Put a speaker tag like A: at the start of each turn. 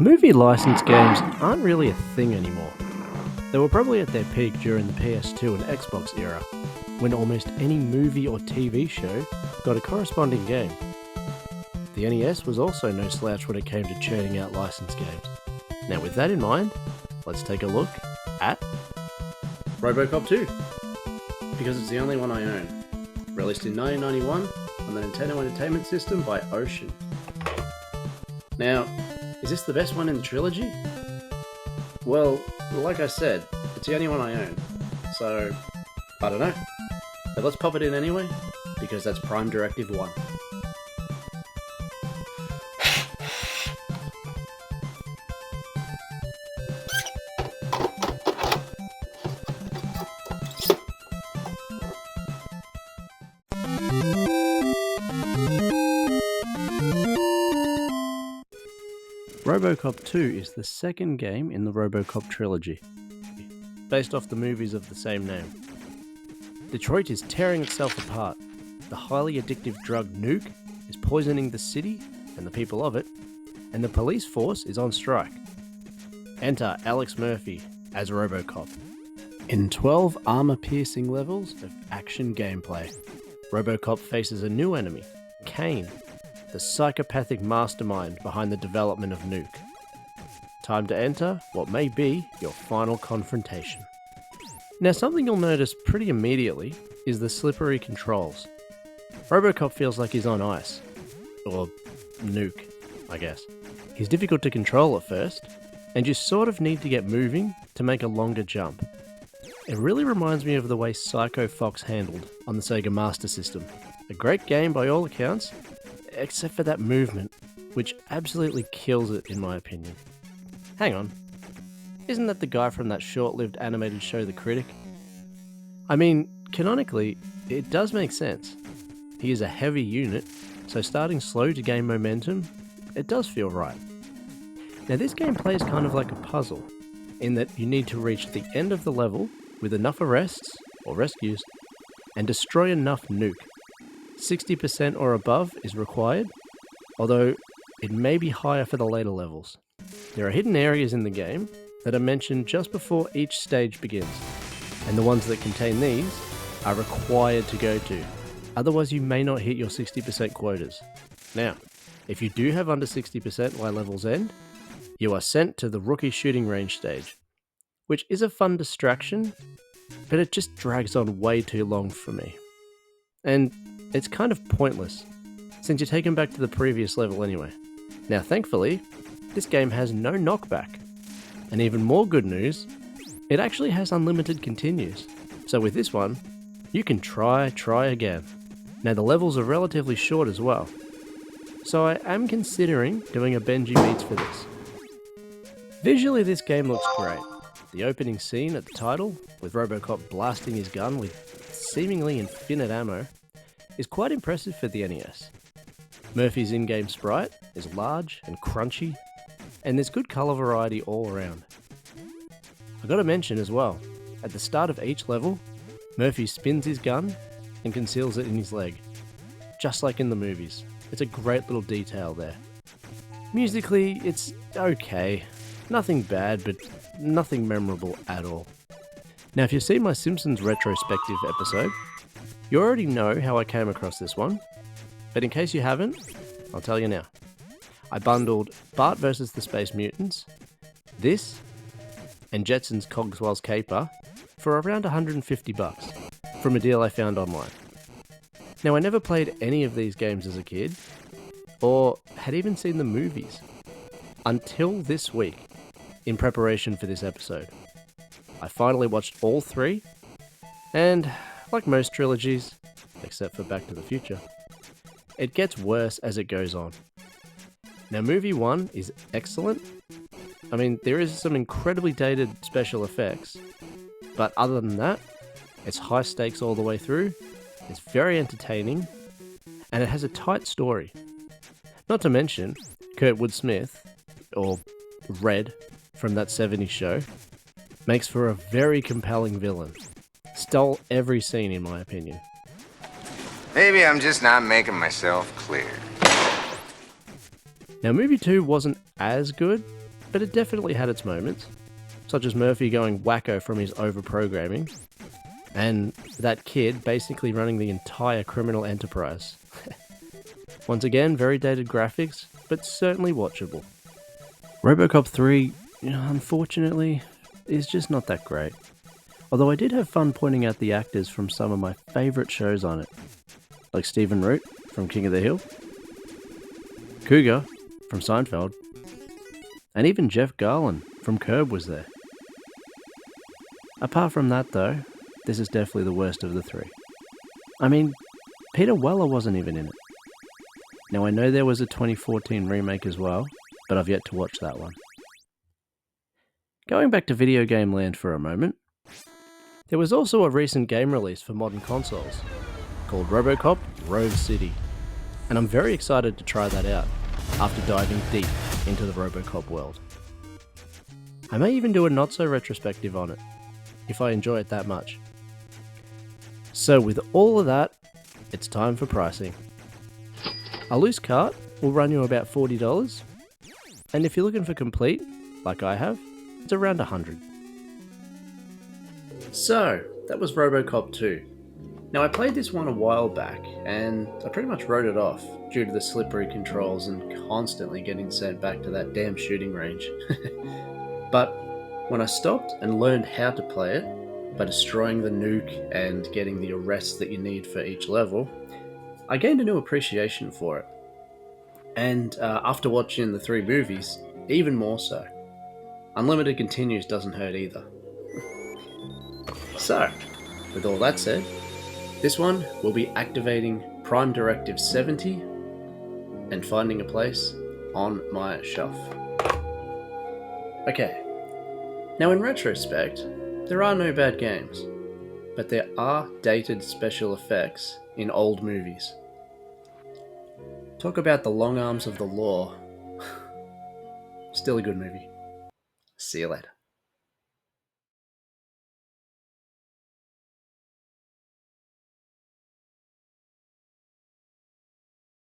A: Movie license games aren't really a thing anymore. They were probably at their peak during the PS2 and Xbox era, when almost any movie or TV show got a corresponding game. The NES was also no slouch when it came to churning out licensed games. Now with that in mind, let's take a look at Robocop 2, because it's the only one I own. Released in 1991 on the Nintendo Entertainment System by Ocean. Now, is this the best one in the trilogy? Well, like I said, it's the only one I own, so I don't know. But let's pop it in anyway, because that's Prime Directive 1. Robocop 2 is the second game in the Robocop trilogy, based off the movies of the same name. Detroit is tearing itself apart. The highly addictive drug nuke is poisoning the city and the people of it, and the police force is on strike. Enter Alex Murphy as Robocop. In 12 armor-piercing levels of action gameplay, Robocop faces a new enemy, Kane, the psychopathic mastermind behind the development of Nuke. Time to enter what may be your final confrontation. Now, something you'll notice pretty immediately is the slippery controls. Robocop feels like he's on ice. Or Nuke, I guess. He's difficult to control at first, and you sort of need to get moving to make a longer jump. It really reminds me of the way Psycho Fox handled on the Sega Master System. A great game by all accounts, except for that movement, which absolutely kills it in my opinion. Hang on, isn't that the guy from that short-lived animated show The Critic? I mean, canonically, it does make sense. He is a heavy unit, so starting slow to gain momentum, it does feel right. Now this game plays kind of like a puzzle, in that you need to reach the end of the level with enough arrests, or rescues, and destroy enough nuke. 60% or above is required, although it may be higher for the later levels. There are hidden areas in the game that are mentioned just before each stage begins, and the ones that contain these are required to go to, otherwise you may not hit your 60% quotas. Now, if you do have under 60% by level's end, you are sent to the rookie shooting range stage, which is a fun distraction, but it just drags on way too long for me. And it's kind of pointless, since you're taken back to the previous level anyway. Now thankfully, this game has no knockback. And even more good news, it actually has unlimited continues. So with this one, you can try again. Now the levels are relatively short as well. So I am considering doing a Benji Beats for this. Visually this game looks great. The opening scene at the title, with Robocop blasting his gun with seemingly infinite ammo, is quite impressive for the NES. Murphy's in-game sprite is large and crunchy, and there's good colour variety all around. I gotta mention as well, at the start of each level, Murphy spins his gun and conceals it in his leg, just like in the movies. It's a great little detail there. Musically, it's okay. Nothing bad, but nothing memorable at all. Now if you've seen my Simpsons retrospective episode, you already know how I came across this one, but in case you haven't, I'll tell you now. I bundled Bart vs. the Space Mutants, this, and Jetson's Cogswell's Caper for around $150 from a deal I found online. Now I never played any of these games as a kid, or had even seen the movies, until this week, in preparation for this episode. I finally watched all three, and like most trilogies, except for Back to the Future, it gets worse as it goes on. Now movie 1 is excellent. I mean, there is some incredibly dated special effects, but other than that, it's high stakes all the way through, it's very entertaining, and it has a tight story. Not to mention, Kurtwood Smith, or Red from that 70s show, makes for a very compelling villain. Stole every scene in my opinion.
B: Maybe I'm just not making myself clear.
A: Now movie 2 wasn't as good, but it definitely had its moments, such as Murphy going wacko from his overprogramming, and that kid basically running the entire criminal enterprise. Once again, very dated graphics, but certainly watchable. Robocop 3, unfortunately, is just not that great. Although I did have fun pointing out the actors from some of my favourite shows on it, like Stephen Root from King of the Hill, Cougar from Seinfeld, and even Jeff Garlin from Curb was there. Apart from that though, this is definitely the worst of the three. I mean, Peter Weller wasn't even in it. Now I know there was a 2014 remake as well, but I've yet to watch that one. Going back to video game land for a moment, there was also a recent game release for modern consoles called Robocop Rogue City, and I'm very excited to try that out after diving deep into the Robocop world. I may even do a not so retrospective on it, if I enjoy it that much. So with all of that, it's time for pricing. A loose cart will run you about $40, and if you're looking for complete, like I have, it's around $100. So, that was Robocop 2. Now I played this one a while back, and I pretty much wrote it off due to the slippery controls and constantly getting sent back to that damn shooting range. But when I stopped and learned how to play it, by destroying the nuke and getting the arrests that you need for each level, I gained a new appreciation for it. And after watching the 3 movies, even more so. Unlimited continues doesn't hurt either. So, with all that said, this one will be activating Prime Directive 70 and finding a place on my shelf. Okay, now in retrospect, there are no bad games, but there are dated special effects in old movies. Talk about the long arms of the law. Still a good movie. See you later.